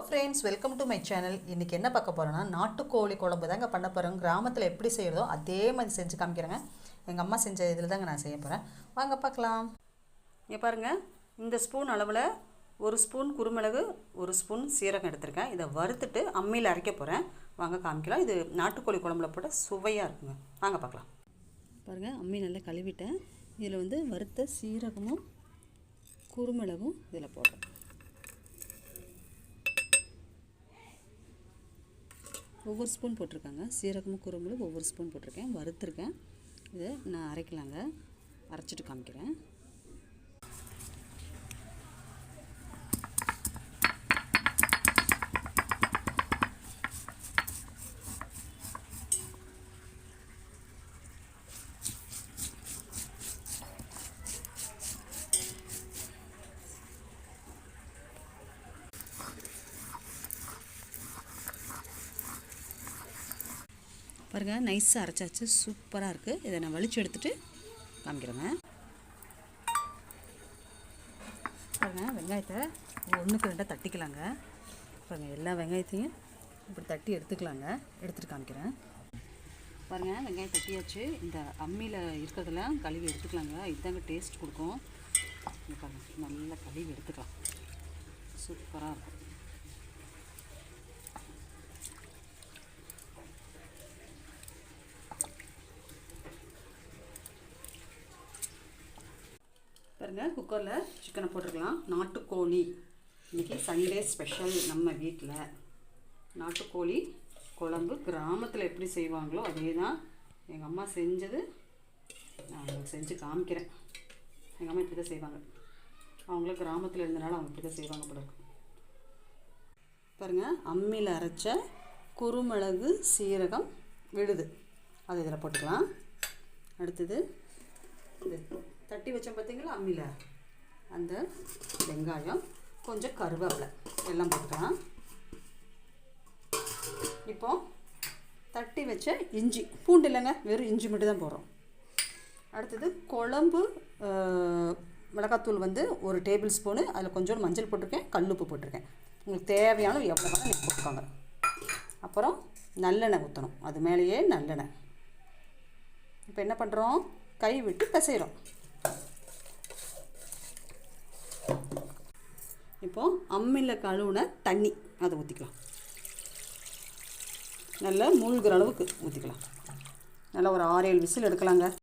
Friends, welcome to my channel. இன்றைக்கி என்ன பார்க்க போகிறோன்னா நாட்டுக்கோழி குழம்பு தாங்க பண்ண போகிறோம். கிராமத்தில் எப்படி செய்கிறதோ அதே மாதிரி செஞ்சு காமிக்கிறேங்க. எங்கள் அம்மா செஞ்ச இதில் தாங்க நான் செய்ய போகிறேன். வாங்க பார்க்கலாம். இங்கே பாருங்கள், இந்த ஸ்பூன் அளவில் 1 ஸ்பூன் குருமிளகு, 1 ஸ்பூன் சீரகம் எடுத்திருக்கேன். இதை வறுத்துட்டு அம்மியில் அரைக்க போகிறேன். வாங்க காமிக்கலாம். இது நாட்டுக்கோழி குழம்புல போட்ட சுவையாக இருக்குங்க. வாங்க பார்க்கலாம். பாருங்கள், அம்மி நல்லா கழுவிட்டேன். இதில் வறுத்த சீரகமும் குருமிளகும் இதில் போடுறேன். ஒவ்வொரு ஸ்பூன் போட்டிருக்காங்க. சீரகமும் குருமிளகு ஒவ்வொரு ஸ்பூன் போட்டிருக்கேன். வறுத்துருக்கேன். இதை நான் அரைக்கலாங்க. அரைச்சிட்டு காமிக்கிறேன். பாருங்கள், நைஸாக அரைச்சாச்சு. சூப்பராக இருக்குது. இதை நான் வலிச்சு எடுத்துகிட்டு காமிக்கிறேங்க. பாருங்கள், வெங்காயத்தை 1க்கு 2 தட்டிக்கலாங்க. பாருங்கள், எல்லா வெங்காயத்தையும் இப்படி தட்டி எடுத்துக்கலாங்க. எடுத்துகிட்டு காமிக்கிறேன். பாருங்கள், வெங்காயம் தட்டியாச்சு. இந்த அம்மியில் இருக்கிறதெல்லாம் கழுவி எடுத்துக்கலாங்க. இதுதாங்க டேஸ்ட் கொடுக்கும். பாருங்கள், நல்லா கழுவி எடுத்துக்கலாம். சூப்பராக இருக்கும். பாருங்கள், குக்கரில் சிக்கனை போட்டுருக்கலாம். நாட்டுக்கோழி இன்றைக்கி சண்டே ஸ்பெஷல். நம்ம வீட்டில் நாட்டுக்கோழி குழம்பு கிராமத்தில் எப்படி செய்வாங்களோ அதே தான் எங்கள் அம்மா செஞ்சது. நான் உங்களுக்கு செஞ்சு காமிக்கிறேன். எங்கள் அம்மா இப்படி தான் செய்வாங்க. அவங்களும் கிராமத்தில் இருந்தனால அவங்க இப்படி தான் செய்வாங்க போல இருக்கு. பாருங்கள், அம்மியில் அரைச்ச குருமிளகு சீரகம் விழுது அது இதில் போட்டுக்கலாம். அடுத்தது இந்த தட்டி வச்சோம் பார்த்தீங்களா அம்மியில், அந்த வெங்காயம், கொஞ்சம் கருவேப்பிலை எல்லாம் போட்டுக்கலாம். இப்போது தட்டி வச்ச இஞ்சி, பூண்டு இல்லைங்க, வெறும் இஞ்சி மட்டும் தான் போடுறோம். அடுத்தது குழம்பு மிளகாத்தூள் 1 டேபிள் ஸ்பூனு. அதில் கொஞ்சம் மஞ்சள் போட்டிருக்கேன், கல்லுப்பு போட்டிருக்கேன். உங்களுக்கு தேவையான எவ்வளோ வேணால் நீங்கள் போட்டுக்கோங்க. அப்புறம் நல்லெண்ணெய் ஊற்றணும். அது மேலேயே நல்லெண்ணெய். இப்போ என்ன பண்ணுறோம், கை விட்டு பிசைகிறோம். இப்போது அம்மியில் கழுவுன தண்ணி அதை ஊற்றிக்கலாம். நல்லா மூழ்கிற அளவுக்கு ஊற்றிக்கலாம். நல்லா ஒரு 6-7 விசில் எடுக்கலாங்க.